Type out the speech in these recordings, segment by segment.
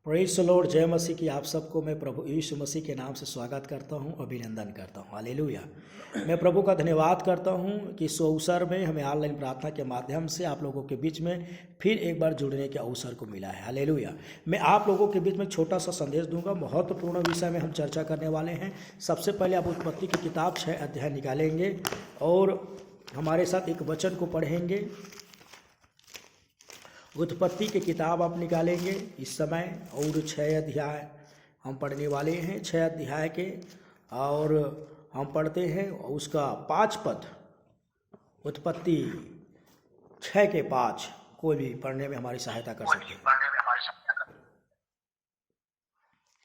Praise the Lord. जय मसीह की आप सबको मैं प्रभु यीशु मसीह के नाम से स्वागत करता हूं, अभिनंदन करता हूं। हालेलुया। मैं प्रभु का धन्यवाद करता हूं कि इस अवसर में हमें ऑनलाइन प्रार्थना के माध्यम से आप लोगों के बीच में फिर एक बार जुड़ने के अवसर को मिला है। हालेलुया। मैं आप लोगों के बीच में छोटा सा संदेश दूंगा। महत्वपूर्ण विषय में हम चर्चा करने वाले हैं। सबसे पहले आप उत्पत्ति की किताब 6 अध्याय निकालेंगे और हमारे साथ एक वचन को पढ़ेंगे। उत्पत्ति की किताब आप निकालेंगे इस समय और 6 अध्याय हम पढ़ने वाले हैं। 6 अध्याय के और हम पढ़ते हैं उसका 5 पद। उत्पत्ति 6 के 5 कोई भी पढ़ने में हमारी सहायता कर सकते हैं।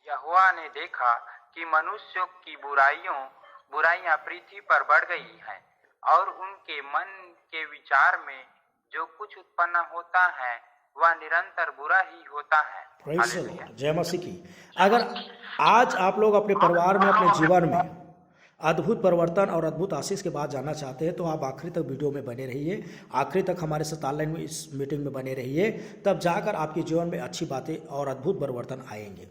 यहोवा ने देखा कि मनुष्यों की बुराइयां पृथ्वी पर बढ़ गई हैं और उनके मन के विचार में जो कुछ उत्पन्न होता है वह निरंतर बुरा ही होता है। जय मसीह की। अगर आज आप लोग अपने परिवार में, अपने जीवन में अद्भुत परिवर्तन और अद्भुत आशीष के बाद जानना चाहते हैं तो आप आखिरी तक वीडियो में बने रहिए, आखिरी तक हमारे साथ ऑनलाइन में इस मीटिंग में बने रहिए, तब जाकर आपके जीवन में अच्छी बातें और अद्भुत परिवर्तन आएंगे।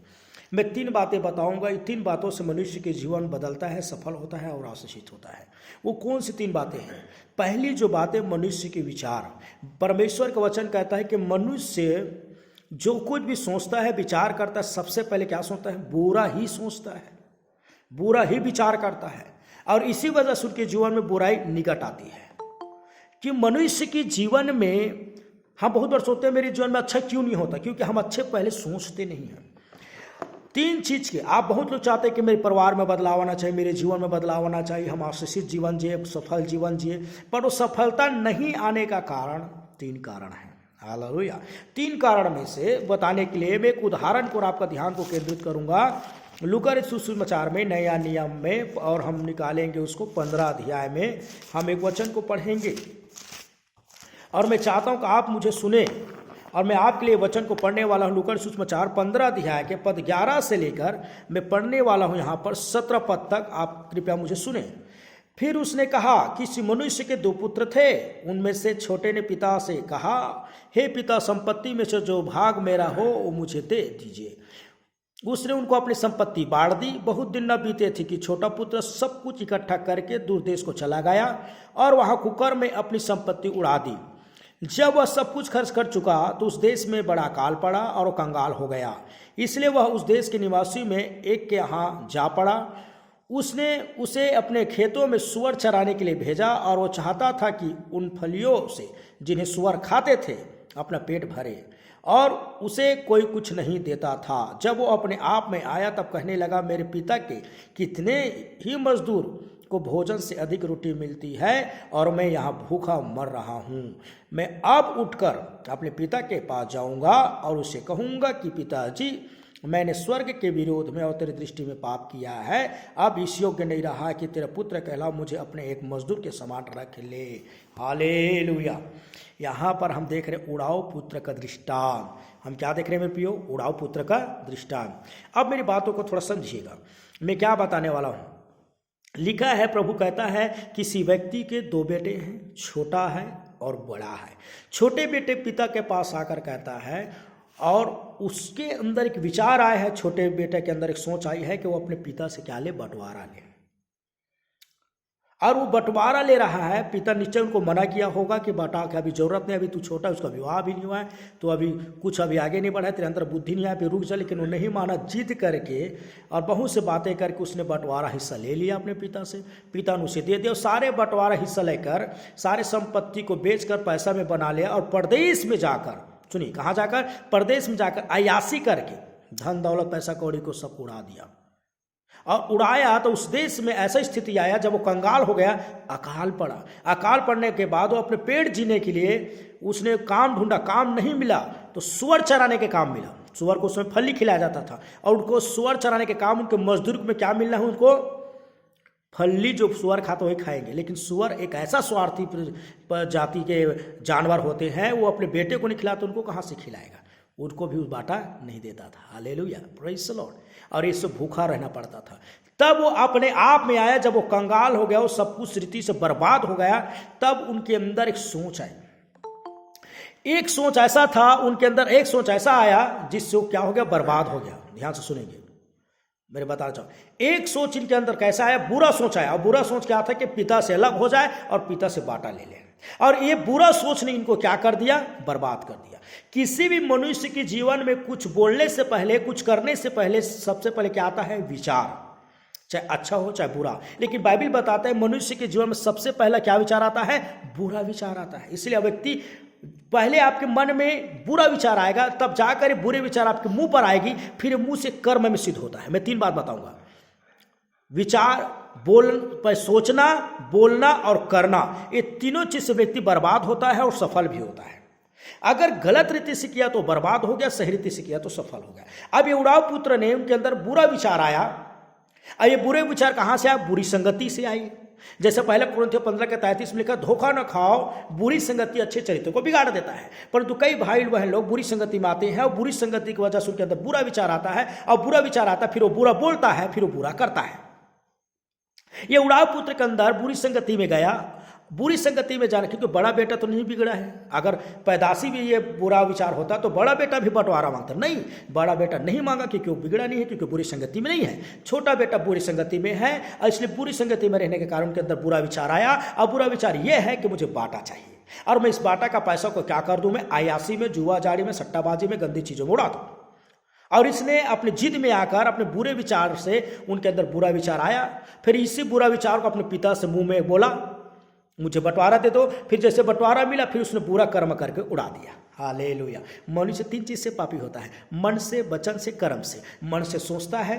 मैं 3 बातें बताऊंगा। इन 3 बातों से मनुष्य के जीवन बदलता है, सफल होता है और आशीषित होता है। वो कौन सी 3 बातें हैं? पहली जो बात है मनुष्य के विचार। परमेश्वर का वचन कहता है कि मनुष्य जो कुछ भी सोचता है, विचार करता है, सबसे पहले क्या सोचता है? बुरा ही सोचता है, बुरा ही विचार करता है। और इसी वजह से उसके जीवन में बुराई निकट आती है। कि मनुष्य के जीवन में हम बहुत बार सोचते हैं मेरे जीवन में अच्छा क्यों नहीं होता, क्योंकि हम अच्छे पहले सोचते नहीं हैं। 3 चीज़ के आप बहुत लोग चाहते हैं कि मेरे परिवार में बदलाव आना चाहिए, मेरे जीवन में बदलाव आना चाहिए, हम आशीषित जीवन जिए, सफल जीवन जिए, पर वो सफलता नहीं आने का कारण 3 कारण हैं। हालेलुया। 3 कारण में से बताने के लिए मैं एक उदाहरण पर आपका ध्यान को केंद्रित करूंगा। लूका सुसमाचार में नया नियम में, और हम निकालेंगे उसको 15 अध्याय में हम एक वचन को पढ़ेंगे और मैं चाहता हूं कि आप मुझे सुने और मैं आपके लिए वचन को पढ़ने वाला हूं। लूका सुसमाचार 15 अध्याय के पद 11 से लेकर मैं पढ़ने वाला हूं यहाँ पर 17 पद तक। आप कृपया मुझे सुने। फिर उसने कहा, किसी मनुष्य के 2 पुत्र थे। उनमें से छोटे ने पिता से कहा, हे पिता, संपत्ति में से जो भाग मेरा हो वो मुझे दे दीजिए। उसने उनको अपनी संपत्ति बांट दी। बहुत दिन न बीते थे कि छोटा पुत्र सब कुछ इकट्ठा करके दूर देश को चला गया और वहां कुकर में अपनी संपत्ति उड़ा दी। जब वह सब कुछ खर्च कर चुका तो उस देश में बड़ा अकाल पड़ा और वह कंगाल हो गया। इसलिए वह उस देश के निवासी में एक के यहाँ जा पड़ा। उसने उसे अपने खेतों में सूअर चराने के लिए भेजा और वो चाहता था कि उन फलियों से जिन्हें सूअर खाते थे अपना पेट भरे, और उसे कोई कुछ नहीं देता था। जब वो अपने आप में आया तब कहने लगा, मेरे पिता के कितने ही मजदूर को भोजन से अधिक रोटी मिलती है और मैं यहाँ भूखा मर रहा हूँ। मैं अब उठकर अपने पिता के पास जाऊँगा और उसे कहूँगा कि पिताजी, मैंने स्वर्ग के विरोध में और तेरी दृष्टि में पाप किया है। अब इस योग्य नहीं रहा कि तेरा पुत्र कहला, मुझे अपने एक मजदूर के समान रख ले। हालेलुया। यहाँ पर हम देख रहे उड़ाऊ पुत्र का दृष्टांत। हम क्या देख रहे हैं मेरे प्रियो? उड़ाऊ पुत्र का दृष्टांत। अब मेरी बातों को थोड़ा समझिएगा, मैं क्या बताने वाला हूँ। लिखा है, प्रभु कहता है किसी व्यक्ति के 2 बेटे हैं, छोटा है और बड़ा है। छोटे बेटे पिता के पास आकर कहता है, और उसके अंदर एक विचार आया है, छोटे बेटे के अंदर एक सोच आई है कि वो अपने पिता से क्या ले? बंटवारा ले। और वो बंटवारा ले रहा है। पिता निश्चय उनको मना किया होगा कि बटा के अभी जरूरत नहीं, अभी तू छोटा है, उसका विवाह भी नहीं हुआ है, तो अभी कुछ अभी आगे नहीं बढ़ा है, तेरे अंदर बुद्धि नहीं है, अभी रुक जा। लेकिन वो नहीं माना। जिद करके और बहुत से बातें करके उसने बंटवारा हिस्सा ले लिया अपने पिता से। पिता ने उसे दे दिया। सारे बंटवारा हिस्सा लेकर सारे संपत्ति को बेचकर पैसा में बना लिया और परदेश में जाकर, सुनिए कहाँ जाकर? परदेश में जाकर अय्याशी करके धन दौलत पैसा कौड़ी को सब उड़ा दिया। और उड़ाया तो उस देश में ऐसा स्थिति आया, जब वो कंगाल हो गया, अकाल पड़ा। अकाल पड़ने के बाद वो अपने पेट जीने के लिए उसने काम ढूंढा, काम नहीं मिला तो सूअर चराने के काम मिला। सूअर को उसमें फली खिलाया जाता था और उनको सूअर चराने के काम, उनके मजदूर में क्या मिलना है? उनको फली। जो सूअर खाता वही खाएंगे। लेकिन सूअर एक ऐसा स्वार्थी जाति के जानवर होते हैं, वो अपने बेटे को नहीं खिलाते, उनको कहाँ से खिलाएगा? उनको भी बाटा नहीं देता था। Hallelujah, praise the Lord. और इससे भूखा रहना पड़ता था। तब वो अपने आप में आया, जब वो कंगाल हो गया, वो सब कुछ रीति से बर्बाद हो गया, तब उनके अंदर एक सोच आई एक सोच ऐसा था उनके अंदर, एक सोच ऐसा आया जिससे वो क्या हो गया, बर्बाद हो गया। ध्यान से सुनेंगे, मेरे बताना चाहूँ। एक सोच इनके अंदर कैसा आया, बुरा सोच आया। और बुरा सोच क्या था कि पिता से अलग हो जाए और पिता से बाटा ले ले। और ये बुरा सोच ने इनको क्या कर दिया, बर्बाद कर दिया। किसी भी मनुष्य के जीवन में कुछ बोलने से पहले, कुछ करने से पहले सबसे पहले क्या आता है, विचार, चाहे अच्छा हो चाहे बुरा। लेकिन बाइबल बताता है मनुष्य के जीवन में सबसे पहला क्या विचार आता है, बुरा विचार आता है। इसलिए व्यक्ति पहले आपके मन में बुरा विचार आएगा, तब जाकर बुरे विचार आपके मुंह पर आएगी, फिर मुंह से कर्म में सिद्ध होता है। मैं 3 बात बताऊंगा, विचार, सोचना, बोलना और करना, ये तीनों चीज से व्यक्ति बर्बाद होता है और सफल भी होता है। अगर गलत रीति से किया तो बर्बाद हो गया, सही रीति से किया तो सफल हो गया। अब ये उड़ाव पुत्र ने, उनके अंदर बुरा विचार आया। अब ये बुरे विचार कहां से आया, बुरी संगति से आई। जैसे पहले कुरिन्थियों 15:33 में लिखा, धोखा न खाओ, बुरी संगति अच्छे चरित्र को बिगाड़ देता है। परंतु कई भाई बहन लोग बुरी संगति में आते हैं और बुरी संगति की वजह से उनके अंदर बुरा विचार आता है, और बुरा विचार आता है, फिर वो बुरा बोलता है, फिर वो बुरा करता है। ये उड़ाव पुत्र के अंदर बुरी संगति में गया। बुरी संगति में जाना, क्योंकि बड़ा बेटा तो नहीं बिगड़ा है। अगर पैदाशी भी ये बुरा विचार होता तो बड़ा बेटा भी बंटवारा मांगता, नहीं, बड़ा बेटा नहीं मांगा क्योंकि वो बिगड़ा नहीं है, क्योंकि बुरी संगति में नहीं है। छोटा बेटा बुरी संगति में है, और इसलिए बुरी संगति में रहने के कारण उनके अंदर बुरा विचार आया। और बुरा विचार ये है कि मुझे बाटा चाहिए, और मैं इस बाटा का पैसा को क्या कर दूं, मैं अयासी में, जुआ जाड़ी में, सट्टाबाजी में, गंदी चीजों में उड़ा दूं। और इसने अपने जिद में आकर अपने बुरे विचार से, उनके अंदर बुरा विचार आया। फिर इसी बुरा विचार को अपने पिता से मुंह में बोला, मुझे बंटवारा दे दो। फिर जैसे बंटवारा मिला, फिर उसने बुरा कर्म करके उड़ा दिया। हालेलुया। मनुष्य 3 चीज से पापी होता है, मन से, वचन से, कर्म से। मन से सोचता है,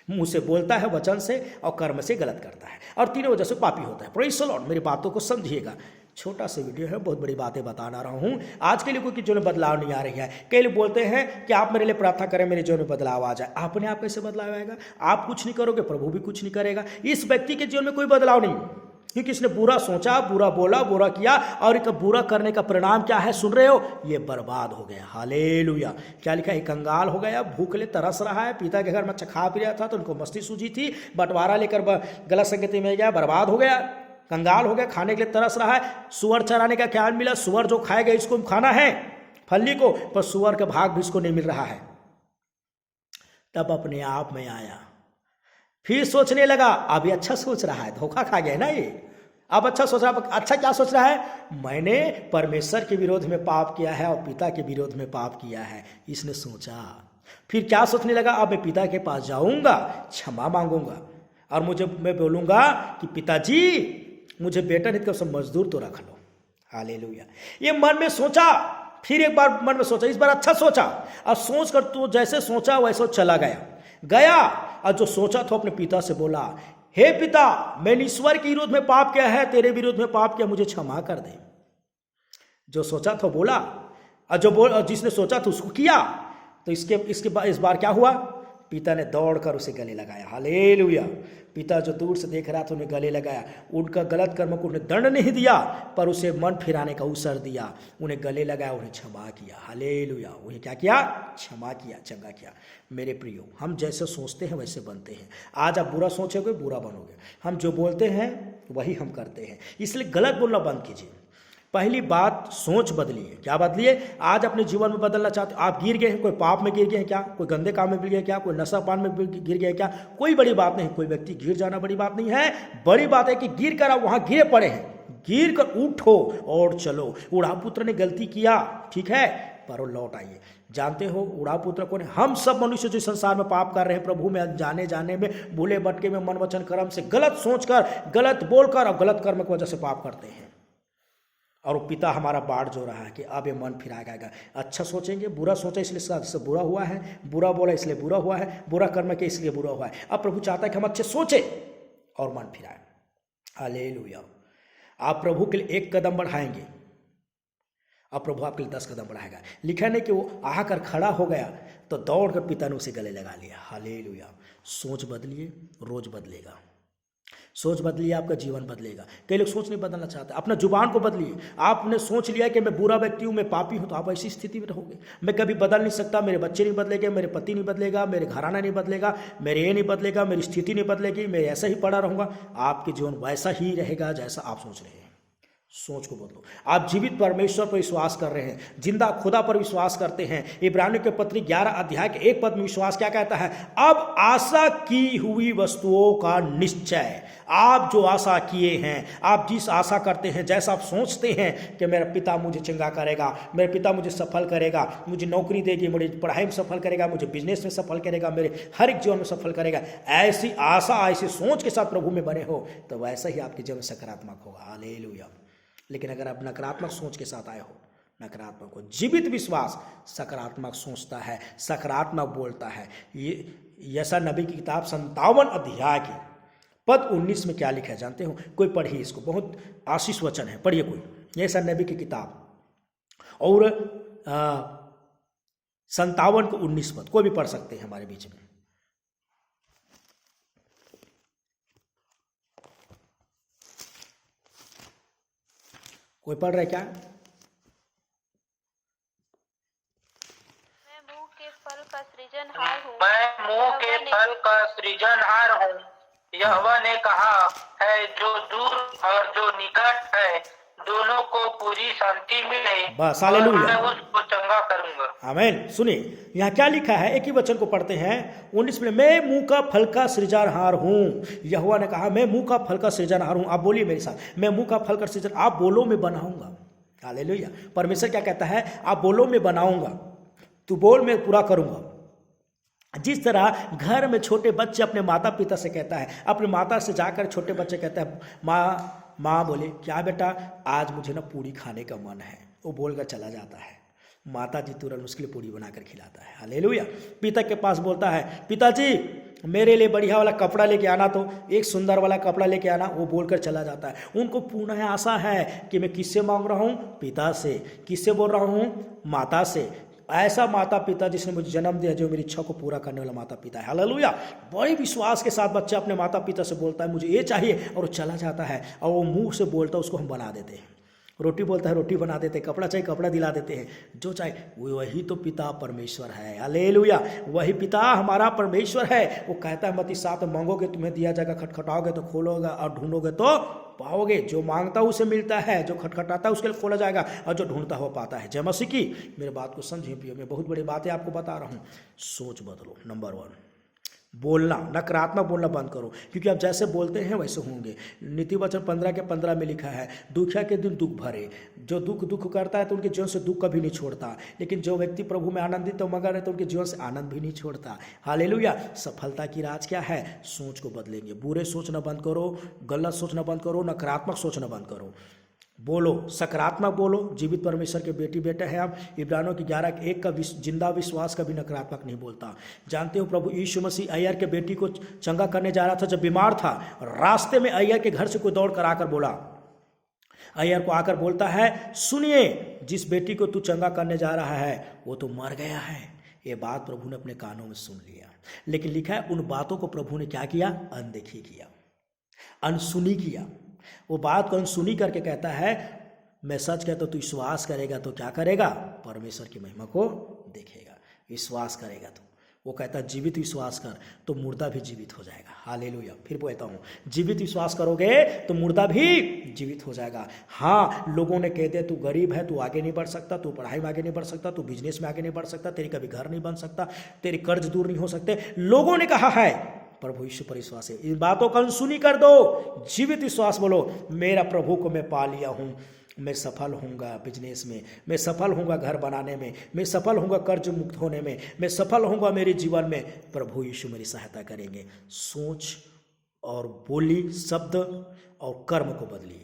मुंह से बोलता है, वचन से, और कर्म से गलत करता है, और तीनों वजह से पापी होता है। Praise the Lord. मेरी बातों को समझिएगा, छोटा सा वीडियो है, बहुत बड़ी बातें बताना रहा हूं। आज के लिए कोई जीवन में बदलाव नहीं आ रही है। कई लोग बोलते हैं कि आप मेरे लिए प्रार्थना करें, मेरे जीवन में बदलाव आ जाए। अपने आप कैसे बदलाव आएगा? आप कुछ नहीं करोगे, प्रभु भी कुछ नहीं करेगा। इस व्यक्ति के जीवन में कोई बदलाव नहीं, क्योंकि इसने बुरा सोचा, बुरा बोला, बुरा किया, और एक बुरा करने का परिणाम क्या है, सुन रहे हो, ये बर्बाद हो गया। हालेलुया। क्या लिखा है, कंगाल हो गया, भूखले तरस रहा है। पिता के घर में अच्छा खा पी रहा था तो उनको मस्ती सूझी थी, बंटवारा लेकर गलत संगति में गया, बर्बाद हो गया, कंगाल हो गया, खाने के लिए तरस रहा है। सुअर चराने का ख्याल मिला, सुअर जो खाएगा इसको खाना है, फली को, पर सुअर का भाग भी इसको नहीं मिल रहा है। तब अपने आप में आया, फिर सोचने लगा। अभी अच्छा सोच रहा है, धोखा खा गया ना ये, अब अच्छा सोच रहा है। अच्छा क्या सोच रहा है, मैंने परमेश्वर के विरोध में पाप किया है और पिता के विरोध में पाप किया है, इसने सोचा। फिर क्या सोचने लगा, अब मैं पिता के पास जाऊंगा, क्षमा मांगूंगा, और मैं बोलूंगा कि पिताजी मुझे बेटा नहीं तो सब मजदूर तो रख लो। हालेलुया। ये मन में सोचा, फिर एक बार मन में सोचा, इस बार अच्छा सोचा, और सोच कर तो जैसे सोचा वैसे चला गया, और जो सोचा तो अपने पिता से बोला, हे पिता, मैंने ईश्वर के विरोध में पाप किया है, तेरे विरोध में पाप किया, मुझे क्षमा कर दे। जो सोचा था बोला, और जिसने सोचा था उसको किया। तो इस बार क्या हुआ, पिता ने दौड़कर उसे गले लगाया। हालेलुया। पिता जो दूर से देख रहा था उन्हें गले लगाया। उनका गलत कर्म को उन्हें दंड नहीं दिया, पर उसे मन फिराने का अवसर दिया, उन्हें गले लगाया, उन्हें क्षमा किया। हालेलुया। उन्हें क्या किया, क्षमा किया, चंगा किया। मेरे प्रियो, हम जैसे सोचते हैं वैसे बनते हैं। आज आप बुरा सोचोगे, बुरा बनोगे। हम जो बोलते हैं वही हम करते हैं, इसलिए गलत बोलना बंद कीजिए। पहली बात, सोच बदलिए। क्या बदलिए? आज अपने जीवन में बदलना चाहते हो, आप गिर गए हैं, कोई पाप में गिर गए हैं क्या, कोई गंदे काम में गिर गए क्या, कोई नशा पान में गिर गए क्या, कोई बड़ी बात नहीं। कोई व्यक्ति गिर जाना बड़ी बात नहीं है, बड़ी बात है कि गिर कर आप वहां गिरे पड़े हैं, गिर कर उठो और चलो। उड़ाव पुत्र ने गलती किया, ठीक है, पर लौट आइए। जानते हो उड़ाव पुत्र कौन है? हम सब मनुष्य जो संसार में पाप कर रहे हैं, प्रभु में जाने में, भूले भटके में, मन वचन कर्म से, गलत सोचकर, गलत बोलकर और गलत कर्म की वजह से पाप करते हैं। और वो पिता हमारा बाढ़ जो रहा है कि अब ये मन फिराएगा। अच्छा सोचेंगे, बुरा सोचा इसलिए बुरा हुआ है, बुरा बोला इसलिए बुरा हुआ है, बुरा कर्म किया इसलिए बुरा हुआ है। अब प्रभु चाहता है कि हम अच्छे सोचे और मन फिराए। हालेलुया। आप प्रभु के लिए 1 कदम बढ़ाएंगे, अब प्रभु आपके लिए 10 कदम बढ़ाएगा। लिखा नहीं कि वो आकर खड़ा हो गया तो दौड़ कर पिता ने उसे गले लगा लिया। हालेलुया। सोच बदलिए, रोज बदलेगा। सोच बदलिए, आपका जीवन बदलेगा। कई लोग सोच नहीं बदलना चाहते, अपना जुबान को बदलिए। आपने सोच लिया कि मैं बुरा व्यक्ति हूँ, मैं पापी हूँ, तो आप ऐसी स्थिति में रहोगे। मैं कभी बदल नहीं सकता, मेरे बच्चे नहीं बदलेंगे, मेरे पति नहीं बदलेगा, मेरे घराना नहीं बदलेगा, मेरे ये नहीं बदलेगा, मेरी स्थिति नहीं बदलेगी, मैं ऐसा ही पड़ा रहूँगा। आपके जीवन वैसा ही रहेगा जैसा आप सोच रहे हैं। सोच को बदलो। आप जीवित परमेश्वर पर विश्वास कर रहे हैं, जिंदा खुदा पर विश्वास करते हैं। इब्रानियों के पत्री 11 अध्याय के 1 पद में विश्वास क्या कहता है? अब आशा की हुई वस्तुओं का निश्चय। आप जो आशा किए हैं, आप जिस आशा करते हैं, जैसा आप सोचते हैं कि मेरा पिता मुझे चंगा करेगा, मेरे पिता मुझे सफल करेगा, मुझे नौकरी देगी, मुझे पढ़ाई में सफल करेगा, मुझे बिजनेस में सफल करेगा, मेरे हर एक जीवन में सफल करेगा, ऐसी आशा, ऐसी सोच के साथ प्रभु में बने हो तो वैसा ही आपके जीवन सकारात्मक होगा। हालेलुया। लेकिन अगर आप नकारात्मक सोच के साथ आए हो, नकारात्मक हो, जीवित विश्वास सकारात्मक सोचता है, सकारात्मक बोलता है। ये यशा नबी की किताब 57 अध्याय की पद 19 में क्या लिखा है जानते हो? कोई पढ़िए इसको, बहुत आशीष वचन है, पढ़िए कोई। यशा नबी की किताब और 57 को 19 पद, कोई भी पढ़ सकते हैं हमारे बीच में। कोई पढ़ रहा है क्या? मैं मुंह के फल का सृजनहार हूँ। मैं मुंह के फल का सृजनहार हूँ, यहोवा ने कहा है। जो दूर और जो निकट है, दोनों को पूरी शांति मिले, बस, और हालेलुया। मैं उसको चंगा करूंगा। आमीन। सुनिए यहाँ क्या लिखा है, एक ही वचन को पढ़ते हैं 19 में। मैं मुंह का फल का सृजनहार हूँ, यहोवा ने कहा, मैं मुंह का फल का सृजनहार हूँ। आप बोलिए मेरे साथ, मैं मुंह का फल का सृजन, आप बोलो मैं बनाऊंगा। हालेलुया। परमेश्वर क्या कहता है? आप बोलो मैं बनाऊंगा, तू बोल मैं पूरा करूंगा। जिस तरह घर में छोटे बच्चे अपने माता पिता से कहता है, अपने माता से जाकर छोटे बच्चे कहता है, माँ बोले क्या बेटा, आज मुझे ना पूरी खाने का मन है, वो बोलकर चला जाता है। माता जी तुरंत उसके लिए पूरी बनाकर खिलाता है। हालेलुया। पिता के पास बोलता है, पिताजी मेरे लिए बढ़िया वाला कपड़ा लेके आना, तो एक सुंदर वाला कपड़ा लेके आना, वो बोलकर चला जाता है। उनको पूर्ण आशा है कि मैं किससे मांग रहा हूँ? पिता से। किससे बोल रहा हूँ? माता से। ऐसा माता पिता जिसने मुझे जन्म दिया, जो मेरी इच्छा को पूरा करने वाला माता पिता है। हालेलुया। बड़े विश्वास के साथ बच्चा अपने माता पिता से बोलता है मुझे ये चाहिए, और वो चला जाता है, और वो मुंह से बोलता है उसको हम बना देते हैं। रोटी बोलता है रोटी बना देते हैं, कपड़ा चाहिए कपड़ा दिला देते हैं, जो चाहे। वही तो पिता परमेश्वर है। हालेलुया। वही पिता हमारा परमेश्वर है। वो कहता है मत्ती 7 मांगोगे तुम्हें दिया जाएगा, खटखटाओगे तो खोलोगे, और ढूंढोगे तो पाओगे। जो मांगता है उसे मिलता है, जो खटखटाता है उसके लिए खोला जाएगा, और जो ढूंढता हो पाता है। जय मसीह की। मेरे बात को समझिए पियो, मैं बहुत बड़ी बातें आपको बता रहा हूँ। सोच बदलो। नंबर 1, बोलना, नकारात्मक बोलना बंद करो, क्योंकि आप जैसे बोलते हैं वैसे होंगे। नीति वचन 15 के 15 में लिखा है, दुखिया के दिन दुख भरे। जो दुख करता है तो उनके जीवन से दुख कभी नहीं छोड़ता, लेकिन जो व्यक्ति प्रभु में आनंदित तो मगर है तो उनके जीवन से आनंद भी नहीं छोड़ता। हालेलुया। सफलता की राज क्या है? सोच को बदलेंगे। बुरे सोचना बंद करो, गलत सोचना बंद करो, नकारात्मक सोचना बंद करो। बोलो, सकारात्मक बोलो। जीवित परमेश्वर के बेटी बेटे हैं आप। इब्रानियों की 11:1 का जिंदा विश्वास कभी नकारात्मक नहीं बोलता। जानते हो प्रभु यीशु मसीह अय्यर के बेटी को चंगा करने जा रहा था, जब बीमार था, रास्ते में अय्यर के घर से कोई दौड़ कर आकर बोला, अय्यर को आकर बोलता है, सुनिए जिस बेटी को तू चंगा करने जा रहा है वो तो मर गया है। ये बात प्रभु ने अपने कानों में सुन लिया, लेकिन लिखा है उन बातों को प्रभु ने क्या किया? अनदेखी किया, अनसुनी किया। वो बात को अनसुनी करके कहता है, मैं सच कहता हूं, तू विश्वास करेगा तो क्या करेगा? परमेश्वर की महिमा को देखेगा। विश्वास करेगा तो, वो कहता है जीवित विश्वास कर तो मुर्दा भी जीवित हो जाएगा। हालेलुया। फिर कहता हूँ, जीवित विश्वास करोगे तो मुर्दा भी जीवित हो जाएगा। हाँ, लोगों ने कह दिया तू गरीब है, तू आगे नहीं बढ़ सकता, तू पढ़ाई में आगे नहीं बढ़ सकता, तू बिजनेस में आगे नहीं बढ़ सकता, तेरी कभी घर नहीं बन सकता, तेरे कर्ज दूर नहीं हो सकते, लोगों ने कहा है। प्रभु यीशु पर विश्वास है। इन बातों का अनसुनी कर दो, जीवित विश्वास बोलो, मेरा प्रभु को मैं पा लिया हूँ, मैं सफल होऊंगा बिजनेस में, मैं सफल होऊंगा घर बनाने में, मैं सफल होऊंगा कर्ज मुक्त होने में, मैं सफल होऊंगा मेरे जीवन में, प्रभु यीशु मेरी सहायता करेंगे। सोच और बोली, शब्द और कर्म को बदलिए।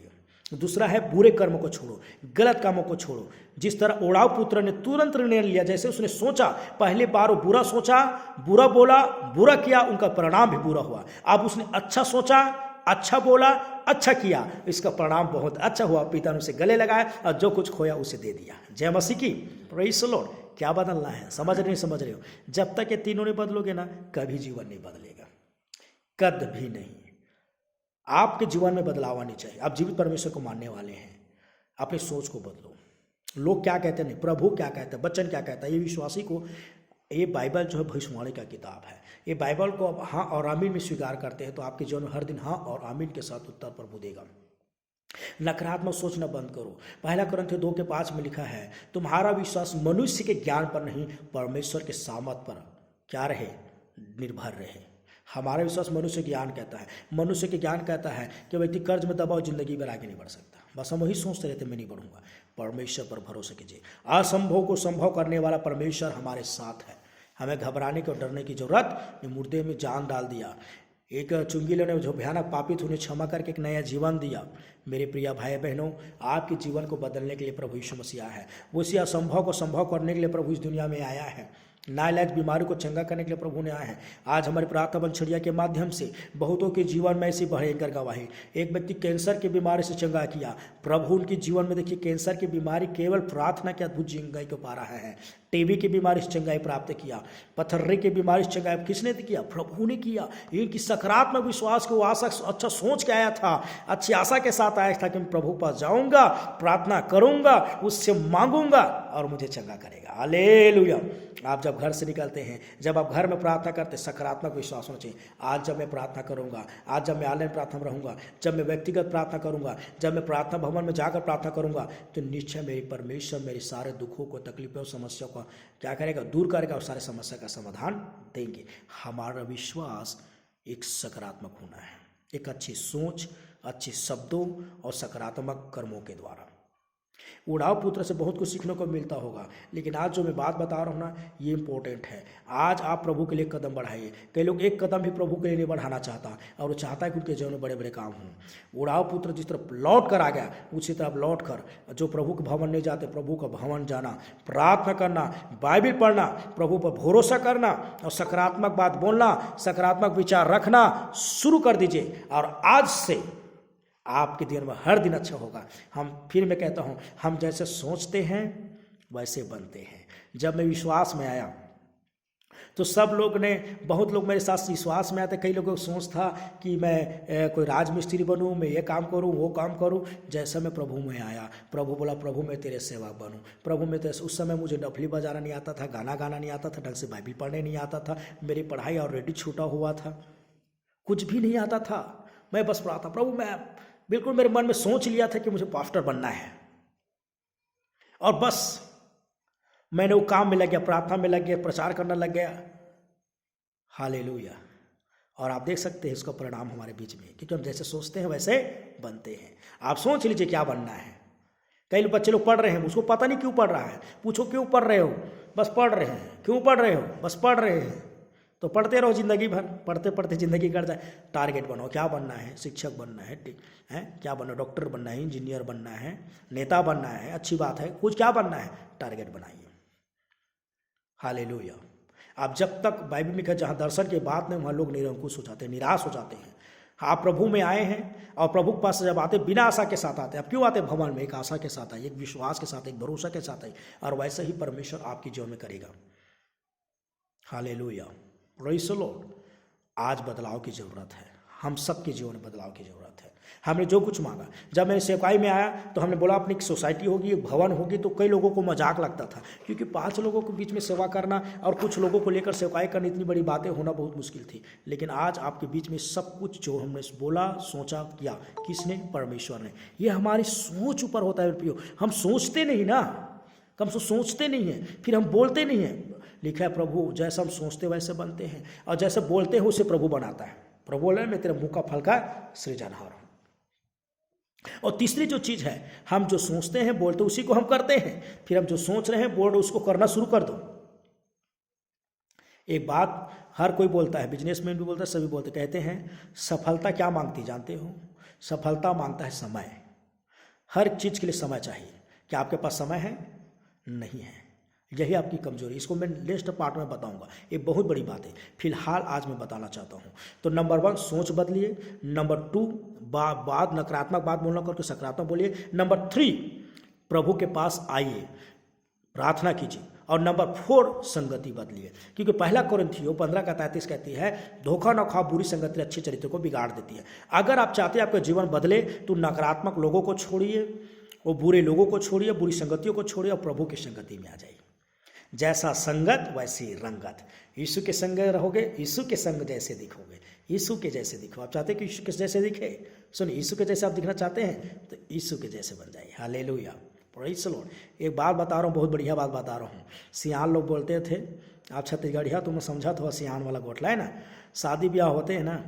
दूसरा है बुरे कर्म को छोड़ो, गलत कामों को छोड़ो। जिस तरह ओढ़ाव पुत्र ने तुरंत निर्णय लिया, जैसे उसने सोचा, पहले बार वो बुरा सोचा, बुरा बोला, बुरा किया, उनका परिणाम भी बुरा हुआ। अब उसने अच्छा सोचा, अच्छा बोला, अच्छा किया, इसका परिणाम बहुत अच्छा हुआ। पिता ने उसे गले लगाया और जो कुछ खोया उसे दे दिया। जय मसीह की। Praise the Lord. क्या बदलना है? समझ रहे हो? जब तक ये तीनों नहीं बदलोगे ना, कभी जीवन नहीं बदलेगा, कभी नहीं। आपके जीवन में बदलाव आनी चाहिए। आप जीवित परमेश्वर को मानने वाले हैं, अपनी सोच को बदलो। लोग क्या कहते हैं नहीं, प्रभु क्या कहता है, वचन क्या कहता है, ये विश्वासी को, ये बाइबल जो है भविष्यवाणी का किताब है। ये बाइबल को आप हाँ और आमीन में स्वीकार करते हैं तो आपके जीवन में हर दिन हाँ और आमीन के साथ उत्तर प्रभु देगा। नकारात्मक सोचना बंद करो। पहला कुरिन्थियों 2:5 में लिखा है, तुम्हारा विश्वास मनुष्य के ज्ञान पर नहीं, परमेश्वर के सामर्थ पर क्या रहे, निर्भर रहे। हमारा विश्वास मनुष्य ज्ञान कहता है, मनुष्य के ज्ञान कहता है कि व्यक्ति कर्ज में दबाव जिंदगी में आगे नहीं बढ़ सकता। बस हम वही सोचते रहते, मैं नहीं बढ़ूंगा। परमेश्वर पर भरोसा कीजिए, असंभव को संभव करने वाला परमेश्वर हमारे साथ है। हमें घबराने की और डरने की जरूरत नहीं। मुर्दे में जान डाल दिया, एक चुंगीले ने जो भयानक पापित उन्हें क्षमा करके एक नया जीवन दिया। मेरे प्रिय भाई बहनों, आपके जीवन को बदलने के लिए प्रभु यीशु मसीह आया है। वो इसी असंभव को संभव करने के लिए प्रभु इस दुनिया में आया है। नाइलाज बीमारी को चंगा करने के लिए प्रभु ने आया है। आज हमारी प्रार्थना बंछड़िया के माध्यम से बहुतों के जीवन में ऐसी भयंकर गवाही। एक व्यक्ति कैंसर की बीमारी से चंगा किया, प्रभु उनके जीवन में देखिए कैंसर की बीमारी केवल प्रार्थना के अद्भुत चंगाई को पा रहा है। टीबी की बीमारी से चंगाई प्राप्त किया, पथर्री की बीमारी से चंगाई किसने किया, प्रभु ने किया। इनकी सकारात्मक विश्वास को आशा अच्छा सोच के आया था, अच्छी आशा के साथ आया था कि मैं प्रभु पास जाऊंगा, प्रार्थना करूंगा, उससे मांगूंगा और मुझे चंगा करेगा। हालेलुया। आप जब घर से निकलते हैं, जब आप घर में प्रार्थना करते, सकारात्मक विश्वास होना चाहिए। आज जब मैं प्रार्थना करूंगा, आज जब मैं ऑनलाइन प्रार्थना में रहूंगा, जब मैं व्यक्तिगत प्रार्थना करूंगा, जब मैं प्रार्थना भवन में जाकर प्रार्थना करूंगा, तो निश्चय मेरी परमेश्वर मेरे सारे दुखों को, तकलीफों, समस्या को क्या करेगा, दूर करेगा और सारे समस्या का समाधान देंगे। हमारा विश्वास एक सकारात्मक होना है, एक अच्छी सोच, अच्छे शब्दों और सकारात्मक कर्मों के द्वारा। उड़ाव पुत्र से बहुत कुछ सीखने को मिलता होगा, लेकिन आज जो मैं बात बता रहा हूँ ना, ये इंपॉर्टेंट है। आज आप प्रभु के लिए कदम बढ़ाइए। कई लोग एक कदम भी प्रभु के लिए नहीं बढ़ाना चाहता, और वो चाहता है कि उनके जीवन में बड़े बड़े काम हों। उड़ाव पुत्र जिस तरफ लौट कर आ गया, उसी तरफ लौट कर जो प्रभु के भवन नहीं जाते, प्रभु का भवन जाना, प्रार्थना करना, बाइबिल पढ़ना, प्रभु पर भरोसा करना और सकारात्मक बात बोलना, सकारात्मक विचार रखना शुरू कर दीजिए। और आज से आपके जीवन में हर दिन अच्छा होगा। फिर मैं कहता हूँ, हम जैसे सोचते हैं वैसे बनते हैं। जब मैं विश्वास में आया तो सब लोग ने, बहुत लोग मेरे साथ विश्वास में आते। कई लोगों को सोच था कि मैं कोई राजमिस्त्री बनूं, मैं ये काम करूं, वो काम करूं। जैसे मैं प्रभु में आया, प्रभु बोला, प्रभु मैं तेरे सेवा बनूं, प्रभु मैं तेरे। उस समय मुझे डफली बजाना नहीं आता था, गाना गाना नहीं आता था, ढंग से बाइबिल पढ़ने नहीं आता था, मेरी पढ़ाई ऑलरेडी छूटा हुआ था, कुछ भी नहीं आता था। मैं बस पढ़ा था, प्रभु मैं बिल्कुल मेरे मन में सोच लिया था कि मुझे पास्टर बनना है, और बस मैंने वो काम में लग गया, प्रार्थना में लग गया, प्रचार करना लग गया। हालेलुया। और आप देख सकते हैं इसका परिणाम हमारे बीच में, क्योंकि हम जैसे सोचते हैं वैसे बनते हैं। आप सोच लीजिए क्या बनना है। कई बच्चे लोग पढ़ रहे हैं, उसको पता नहीं क्यों पढ़ रहा है, पूछो क्यों पढ़ रहे हो, बस पढ़ रहे हैं। क्यों पढ़ रहे हो, बस पढ़ रहे हैं। तो पढ़ते रहो जिंदगी भर, पढ़ते पढ़ते जिंदगी कट जाए। टारगेट बनाओ, क्या बनना है, शिक्षक बनना है, क्या बनना, डॉक्टर बनना है, इंजीनियर बनना है, नेता बनना है, अच्छी बात है, कुछ क्या बनना है, टारगेट बनाइए। हालेलुया। आप जब तक बाइबल में जहाँ दर्शन की बात नहीं, वहाँ लोग निरंकुश हो जाते हैं, निराश हो जाते हैं। आप प्रभु में आए हैं और प्रभु के पास जब आते बिना आशा के साथ आते। आप क्यों आते भवन में, एक आशा के साथ आइए, एक विश्वास के साथ, एक भरोसा के साथ आइए, और वैसे ही परमेश्वर आपकी जीवन में करेगा। Hallelujah, praise the Lord. आज बदलाव की ज़रूरत है, हम सबके जीवन में बदलाव की ज़रूरत है। हमने जो कुछ मांगा, जब मैं सेवकाई में आया तो हमने बोला अपनी सोसाइटी होगी, एक भवन होगी, तो कई लोगों को मजाक लगता था, क्योंकि 5 लोगों के बीच में सेवा करना और कुछ लोगों को लेकर सेवकाई करनी, इतनी बड़ी बातें होना बहुत मुश्किल थी। लेकिन आज आपके बीच में सब कुछ जो हमने बोला, सोचा, किया, किसने, परमेश्वर ने। ये हमारी सोच ऊपर होता है प्रियो। हम सोचते नहीं ना, कम से सोचते नहीं हैं, फिर हम बोलते नहीं हैं। लिखा है प्रभु जैसा हम सोचते वैसे बनते हैं, और जैसे बोलते हैं उसे प्रभु बनाता है। प्रभु बोले मैं तेरे मुंह का फल का सृजनहार हूं। और तीसरी जो चीज है, हम जो सोचते हैं बोलते उसी को हम करते हैं। फिर हम जो सोच रहे हैं बोल रहे उसको करना शुरू कर दो। एक बात हर कोई बोलता है, बिजनेसमैन भी बोलता है, सभी बोलते, कहते हैं सफलता क्या मांगती जानते हो? सफलता मांगता है समय। हर चीज के लिए समय चाहिए। क्या आपके पास समय है? नहीं है। यही आपकी कमजोरी। इसको मैं नेक्स्ट पार्ट में बताऊंगा, ये बहुत बड़ी बात है। फिलहाल आज मैं बताना चाहता हूं। तो नंबर 1 सोच बदलिए। नंबर 2 बात नकारात्मक बात बोलना करके सकारात्मक बोलिए। नंबर 3 प्रभु के पास आइए, प्रार्थना कीजिए। और नंबर 4 संगति बदलिए, क्योंकि पहला कोरिन्थियों 15:33 कहती है धोखा न खाओ, बुरी संगति अच्छे चरित्र को बिगाड़ देती है। अगर आप चाहते हैं आपका जीवन बदले तो नकारात्मक लोगों को छोड़िए, वो बुरे लोगों को छोड़िए, बुरी संगतियों को छोड़िए और प्रभु की संगति में आ जाइए। जैसा संगत वैसी रंगत। यीशु के संग रहोगे, यीशु के संग जैसे दिखोगे, यीशु के जैसे दिखो। आप चाहते हैं कि यीशु के जैसे दिखे? सुनिए, यीशु के जैसे आप दिखना चाहते हैं तो यीशु के जैसे बन जाइए। Hallelujah, praise the Lord. एक बात बता रहा हूँ, बहुत बढ़िया बात बता रहा हूँ। सियान लोग बोलते थे, आप छत्तीसगढ़िया तुम समझा तो सियान वाला गोटला है ना, शादी ब्याह होते हैं ना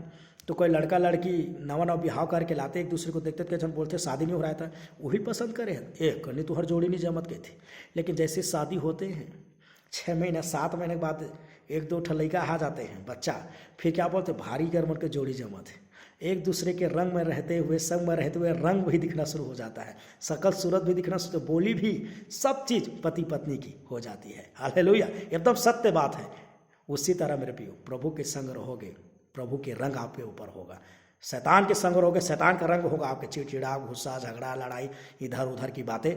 तो कोई लड़का लड़की नवा नवा ब्याह करके लाते, एक दूसरे को देखते थे, जब बोलते शादी नहीं हो रहा था वही पसंद करे, एक नहीं तो हर जोड़ी नहीं जमत गए थे। लेकिन जैसे शादी होते हैं 6 महीने 7 महीने के बाद 1-2 लड़का आ जाते हैं बच्चा, फिर क्या बोलते भारी गर्मन के जोड़ी जमत है। एक दूसरे के रंग में रहते हुए, संग में रहते हुए रंग भी दिखना शुरू हो जाता है, शकल सूरत भी दिखना शुरू, बोली भी, सब चीज़ पति पत्नी की हो जाती है। हालेलुया, एकदम सत्य बात है। उसी तरह मेरे प्रियो, प्रभु के संग रहोगे, प्रभु के रंग आपके ऊपर होगा। शैतान के संग रहोगे, शैतान का रंग होगा आपके चिड़चिड़ा, गुस्सा, झगड़ा, लड़ाई, इधर उधर की बातें।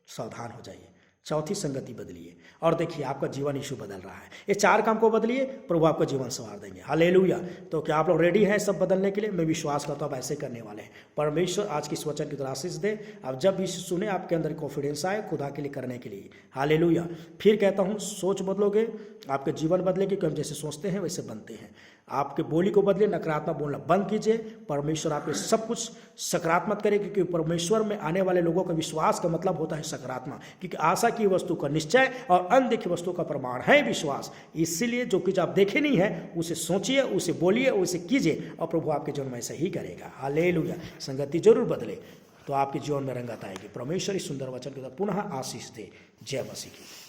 सावधान हो जाइए। चौथी संगति बदलिए और देखिए आपका जीवन यीशु बदल रहा है। ये 4 काम को बदलिए, प्रभु आपका जीवन संवार देंगे। हालेलुया। तो क्या आप लोग रेडी हैं सब बदलने के लिए? मैं विश्वास करता हूँ आप ऐसे करने वाले हैं। परमेश्वर आज की इस वचन की आशीष दे। अब जब भी सुने आपके अंदर कॉन्फिडेंस आए खुदा के लिए करने के लिए। हालेलुया। फिर कहता हूँ सोच बदलोगे, आपके जीवन बदलेगी, क्योंकि हम जैसे सोचते हैं वैसे बनते हैं। आपके बोली को बदले, नकारात्मक बोलना बंद कीजिए। परमेश्वर आपके सब कुछ सकारात्मक करेगी, क्योंकि परमेश्वर में आने वाले लोगों का विश्वास का मतलब होता है सकारात्मक, क्योंकि आशा की वस्तु का निश्चय और अनदेखी वस्तु का प्रमाण है विश्वास। इसीलिए जो कुछ आप देखे नहीं है उसे सोचिए, उसे बोलिए, उसे कीजिए और प्रभु आपके जीवन में ऐसा ही करेगा। हालेलुया। संगति जरूर बदले तो आपके जीवन में रंगत आएगी। परमेश्वर इस सुंदर वचन के साथ पुनः आशीष दे। जय मसीह की।